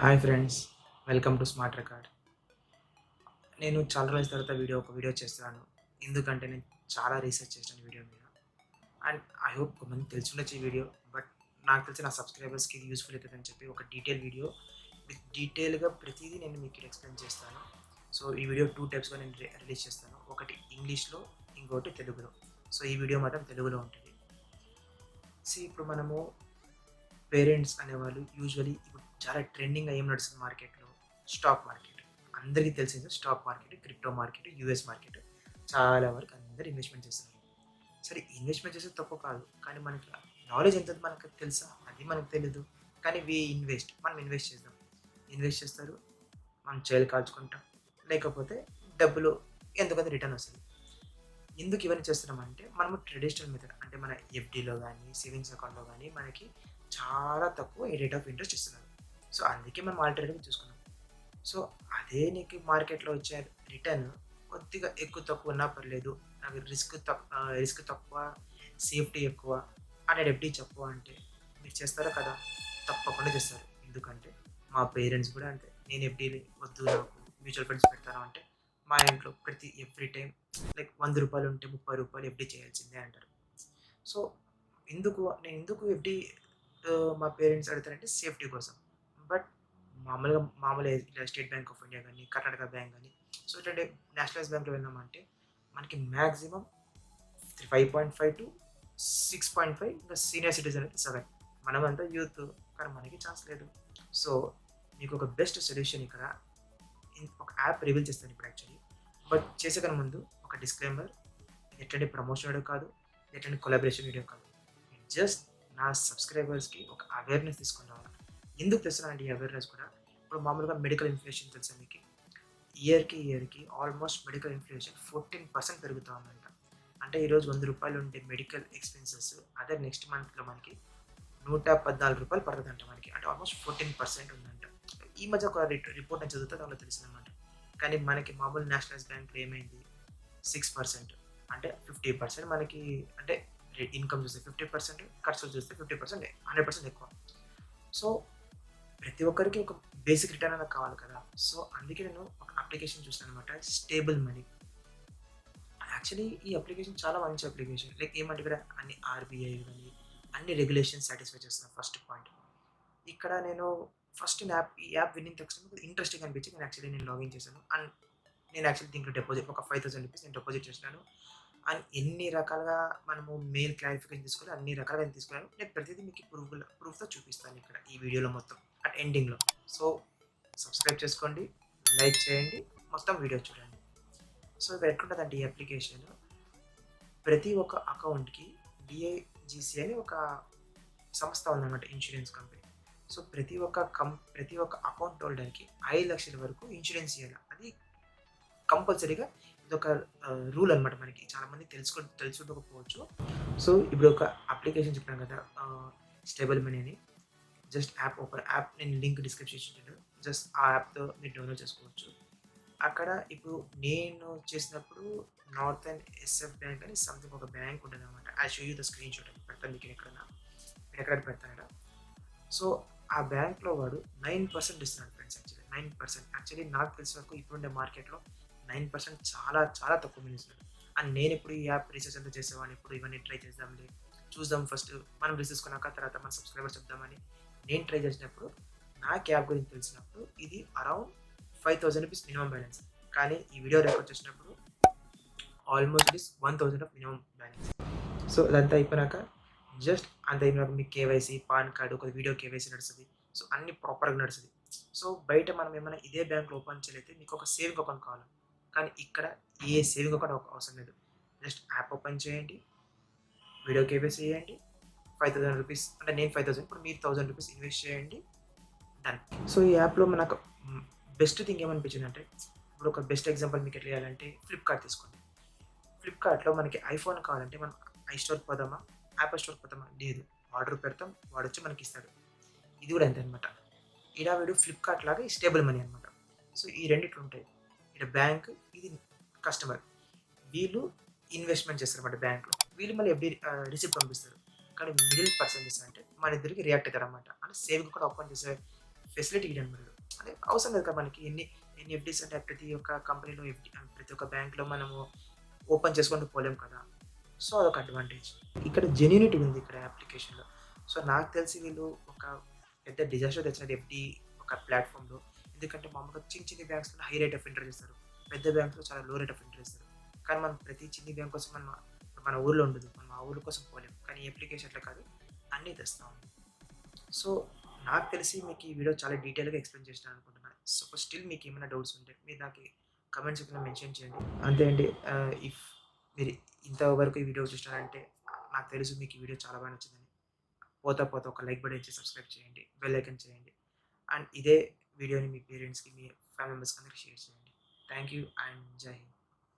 Hi friends, welcome to smart record. నేను చాలా రోజుల తర్వాత ఒక వీడియో చేస్తున్నాను. ఎందుకంటే నేను చాలా రీసెర్చ్ చేశాను వీడియో మీద. అండ్ ఐ హోప్ కొంతమంది తెలిసుండొచ్చు ఈ వీడియో. బట్ నాకు తెలిసి నా సబ్స్క్రైబర్స్‌కి ఇది యూజ్‌ఫుల్ అవుతుందని చెప్పి ఒక వీడియో విత్ డీటెయిల్‌గా ప్రతీదీ నేను మీకు ఇక్కడ ఎక్స్‌ప్లెయిన్ చేస్తాను. సో ఈ వీడియో 2 టైప్స్‌గా నేను రిలీజ్ చేస్తాను. ఒకటి ఇంగ్లీష్‌లో, ఇంకోటి తెలుగులో. సో ఈ వీడియో మాత్రం తెలుగులో ఉంటుంది. ఇప్పుడు మనము పేరెంట్స్ అనేవాళ్ళు యూజువల్లీ ఇప్పుడు చాలా ట్రెండింగ్‌గా ఏం నడుస్తుంది మార్కెట్‌లో? Stock market. అందరికీ తెలిసిందే stock market, crypto market, US market. చాలా వరకు అందరూ ఇన్వెస్ట్‌మెంట్ చేస్తున్నారు. సరే ఇన్వెస్ట్‌మెంట్ చేసేది తప్పు కాదు. కానీ మనకి నాలెడ్జ్ ఎంత మనకు తెలుసా? అది మనకు తెలీదు. కానీ మనం ఇన్వెస్ట్ చేద్దాం. ఇన్వెస్ట్ చేస్తారు. మనం చేలు కాల్చుకుంటాం. లేకపోతే డబ్బులు ఎంతో కొంత రిటర్న్ వస్తది. ఎందుకు ఇవన్నీ చేస్తున్నామంటే, మనము ట్రెడిషనల్ మెథడ్ అంటే మన ఎఫ్‌డిలో గానీ, సేవింగ్స్ అకౌంట్‌లో గానీ మనకి చాలా తక్కువ రేట్ ఆఫ్ ఇంట్రెస్ట్ ఇస్తున్నారు. సో, అందుకే మనం ఆల్టర్‌నేటివ్ చూసుకున్నాం. సో, అదే నీకు మార్కెట్‌లో వచ్చే రిటర్న్ కొద్దిగా ఎక్కువ తక్కువ ఉన్నా పర్లేదు. నాకు రిస్క్ తక్కువ, సేఫ్టీ ఎక్కువ, అండ్ ఎఫ్‌డి తక్కువ అంటే మీరు చేస్తారా కదా! తప్పకుండా చేస్తారు. ఎందుకంటే మా పేరెంట్స్ కూడా అంతే. నేను ఎఫ్‌డిలు వద్దు నాకు మ్యూచువల్ ఫండ్స్ పెడతాను అంటే, మా ఇంట్లో ఎవ్రీ టైమ్ లైక్ రూ. 100 ఉంటే రూ. 30 ఎఫ్‌డి చేయాల్సిందే అంటారు. సో, నేను ఎందుకు ఎఫ్‌డి మా పేరెంట్స్ అడుగుతారంటే సేఫ్టీ కోసం. బట్ మామూలుగా ఇలా స్టేట్ బ్యాంక్ ఆఫ్ ఇండియా గాని, కర్ణాటక బ్యాంక్ గాని, సో ఇట్లాంటి నేషనలైజ్ బ్యాంక్‌లో వెళ్ళామంటే మనకి మాక్సిమం 5.5-6.5 ఇంకా సీనియర్ సిటిజన్ అయితే 7. మనమంతా యూత్ కానీ మనకి ఛాన్స్ లేదు. సో, మీకొక బెస్ట్ సొల్యూషన్ ఇక్కడ ఒక యాప్ రివీల్ చేస్తాను ఇప్పుడు యాక్చువల్లీ. బట్ చేసే కన్నా ముందు ఒక డిస్క్లైమర్, ఎట్లాంటి ప్రమోషన్ వీడియో కాదు, ఎట్లాంటి కొలాబరేషన్ వీడియో కాదు. జస్ట్ నా సబ్స్క్రైబర్స్‌కి ఒక అవేర్‌నెస్ తీసుకొని రావాలి. ఎందుకు తెస్తున్నానంటే ఈ అవేర్‌నెస్ కూడా, ఇప్పుడు మామూలుగా మెడికల్ ఇన్‌ఫ్లేషన్ తెలుసా మీకి? ఇయర్‌కి ఆల్మోస్ట్ మెడికల్ ఇన్‌ఫ్లేషన్ 14% పెరుగుతా ఉందంట. అంటే ఈరోజు రూ. 100 ఉండే మెడికల్ ఎక్స్‌పెన్సెస్ అదే నెక్స్ట్ మంత్‌లో మనకి రూ. 114 పడతదంట మనకి. అంటే ఆల్మోస్ట్ 14% ఉందంట. ఈ మధ్య ఒక రిపోర్ట్ నేను చదివితే దాంట్లో తెలిసిందనమాట. కానీ మనకి మామూలు నేషనలైజ్ బ్యాంక్‌లో ఏమైంది 6%. అంటే 50% మనకి అంటే ఇన్‌కమ్ చూస్తే 50%, ఖర్చులు చూస్తే 50%, 100% ఎక్కువ. సో, ప్రతి ఒక్కరికి ఒక బేసిక్ రిటర్న్ అనేది కావాలి కదా! సో, అందుకే నేను ఒక అప్లికేషన్ చూసాననమాట. Stable money. యాక్చువల్లీ ఈ అప్లికేషన్ చాలా మంచి అప్లికేషన్. లైక్ ఏమంటే ఇక్కడ అన్ని ఆర్‌బీఐ గాని, అన్ని రెగ్యులేషన్స్ సాటిస్ఫై చేస్తుంది ఫస్ట్ పాయింట్. ఇక్కడ నేను ఈ యాప్ విన్నిన తక్షణం ఇంట్రెస్టింగ్ అనిపించి నేను లాగిన్ చేశాను. అండ్ నేను యాక్చువల్లీ దీంట్లో డిపాజిట్ ఒక రూ. 5,000 నేను డిపాజిట్ చేసినాను. అండ్ ఎన్ని రకాలుగా మనము మెయిల్ క్లారిఫికేషన్ తీసుకోవాలి, అన్ని రకాలుగా నేను తీసుకున్నాను. నేను ప్రతిదీ మీకు ప్రూఫ్‌తో చూపిస్తాను ఇక్కడ ఈ వీడియోలో మొత్తం అట్ ఎండింగ్‌లో. సో, సబ్స్క్రైబ్ చేసుకోండి, లైక్ చేయండి, మొత్తం వీడియో చూడండి. సో, ఇక్కడ ఎట్లుంటదంటే ఈ అప్లికేషన్ ప్రతి ఒక్క అకౌంట్‌కి డిఐజీసీ అని ఒక సంస్థ ఉందన్నమాట, ఇన్స్యూరెన్స్ కంపెనీ. సో, ప్రతి ఒక్క అకౌంట్ హోల్డర్‌కి 5,00,000 వరకు ఇన్స్యూరెన్స్ ఇయ్యాల. అది కంపల్సరీగా ఇదొక రూల్ అనమాట మనకి. చాలా మందికి తెలిసుండకపోవచ్చు. సో, ఇప్పుడు ఒక అప్లికేషన్ చెప్పాను కదా! స్టేబుల్ మనీ అని. జస్ట్ యాప్ నేను లింక్ డిస్క్రిప్షన్ ఇచ్చాను. జస్ట్ ఆ యాప్‌తో మీరు డౌన్‌లోడ్ చేసుకోవచ్చు. అక్కడ ఇప్పుడు నేను చేసినప్పుడు నార్థర్న్ ఎస్ఎఫ్ బ్యాంక్ అని సంథింగ్ ఒక బ్యాంక్ ఉంటదనమాట. I show you the screenshot పెడతాను మీకు ఎక్కడన్నా. నేనెక్కడ పెడతాను ఈడ. సో, ఆ బ్యాంక్‌లో వాడు 9% ఇస్తున్నాడు ఫ్రెండ్స్ యాక్చువల్లీ. 9%. యాక్చువల్లీ నాకు తెలిసిన వరకు ఇప్పుడుండే మార్కెట్‌లో 9% చాలా చాలా తక్కువ మిగులుతున్నాడు. అండ్ నేనిప్పుడు ఈ యాప్ రీసెర్చ్ అంతా చేసేవాడిని. ఇప్పుడు ఇవన్నీ ట్రై చేద్దాంలే. చూద్దాం ఫస్ట్ మనం రిసీవ్ తర్వాత మన సబ్స్క్రైబర్స్ చెప్దామని నేను ట్రై చేసినప్పుడు, నాకు యాప్ గురించి తెలిసినప్పుడు ఇది అరౌండ్ రూ. 5,000 మినిమమ్ బ్యాలెన్స్. కానీ ఈ వీడియో రికార్డ్ చేసినప్పుడు almost it is 1,000 of minimum balance. So, ఇదంతా అయిపోయినాక జస్ట్ అంత అయిపోయినాక మీకు కేవైసీ, పాన్ కార్డ్, ఒక వీడియో కేవైసీ నడుస్తది. సో, అన్నీ ప్రాపర్‌గా నడుస్తది. సో, బయట మనం ఏమైనా ఇదే బ్యాంక్‌లో ఓపెన్ చేయాలైతే మీకు ఒక సేవింగ్ అకౌంట్ కావాలి. కానీ ఇక్కడ ఏ సేవింగ్ అకౌంట్ అవసరం లేదు. జస్ట్ యాప్ ఓపెన్ చేయండి, వీడియో కేవైసీ చేయండి, రూ. 5,000 అంటే నేను 5,000 ఇప్పుడు మీరు రూ. 1,000 ఇన్వెస్ట్ చేయండి. డన్. సో, ఈ యాప్‌లో మనకు బెస్ట్ థింగ్ ఏమనిపించిందంటే, ఇప్పుడు ఒక బెస్ట్ ఎగ్జాంపుల్ మీకు ఎట్లా చేయాలంటే ఫ్లిప్‌కార్ట్ తీసుకోండి. ఫ్లిప్‌కార్ట్‌లో మనకి ఐఫోన్ కావాలంటే మనం ఐస్టోర్‌కి పోదామా? యాపిల్ స్టోర్‌కి పోతామా? లేదు. ఆర్డర్ పెడతాం. వాడొచ్చి మనకిస్తాడు. ఇది కూడా అంతే అనమాట. ఈడ వీడు ఫ్లిప్‌కార్ట్ లాగా ఈ స్టేబుల్ మనీ అనమాట. సో, ఈ రెండిట్లుంటాయి. ఈడ బ్యాంక్, ఇది కస్టమర్. వీళ్ళు ఇన్వెస్ట్‌మెంట్ చేస్తారన్నమాట బ్యాంక్‌లో. వీళ్ళు మళ్ళీ రిసిప్ట్ పంపిస్తారు. కానీ మిడిల్ పర్సన్ చేస్తారంటే మన ఇద్దరికి రియాక్ట్ అయితారన్నమాట. అంటే సేవింగ్ కూడా ఓపెన్ చేసే ఫెసిలిటీ ఈడనమాట. అదే అవసరం లేదు కదా మనకి. ఎన్ని ఎఫ్‌డీస్ అంటే ప్రతి ఒక్క కంపెనీలో ప్రతి ఒక్క బ్యాంక్‌లో మనము ఓపెన్ చేసుకుంటూ పోలేం కదా! సో, అదొక అడ్వాంటేజ్. ఇక్కడ జెన్యూనిటీ ఉంది ఇక్కడ అప్లికేషన్‌లో. సో, నాకు తెలిసి వీళ్ళు ఒక పెద్ద డిజాస్టర్ తెచ్చినారు ఎఫ్‌డీ ఒక ప్లాట్‌ఫార్మ్‌లో. ఎందుకంటే మామూలుగా చిన్ని బ్యాంక్స్‌లో హై రేట్ ఆఫ్ ఇంట్రెస్ట్ ఇస్తారు. పెద్ద బ్యాంక్స్‌లో చాలా లో రేట్ ఆఫ్ ఇంట్రెస్ట్ ఇస్తారు. కానీ మనం ప్రతి చిన్ని బ్యాంక్ కోసం మనం మన ఊర్లో ఉండదు. మనం ఆ ఊరు కోసం పోలేం. కానీ ఈ అప్లికేషన్ అట్లా కాదు. అన్నీ తెస్తా ఉంది. సో, నాకు తెలిసి మీకు ఈ వీడియో చాలా డీటెయిల్‌గా ఎక్స్‌ప్లెయిన్ చేసినాననుకుంటున్నాను. సో, స్టిల్ మీకేమైనా డౌట్స్ ఉంటే మీరు నాకి కామెంట్ సెక్షన్‌లో మెన్షన్ చేయండి. అంతే అండి. ఇఫ్ మీరు ఇంతవరకు ఈ వీడియో చూసినారంటే నాకు తెలుసు మీకు ఈ వీడియో చాలా బాగా నచ్చిందని. పోతా ఒక లైక్ బటన్ ఇచ్చి సబ్స్క్రైబ్ చేయండి. బెల్ ఐకాన్ చేయండి. అండ్ ఇదే వీడియోని మీ పేరెంట్స్‌కి, మీ ఫ్యామిలీ మెంబర్స్‌కి అందరికి షేర్ చేయండి. థాంక్ యూ అండ్ జై హింద్.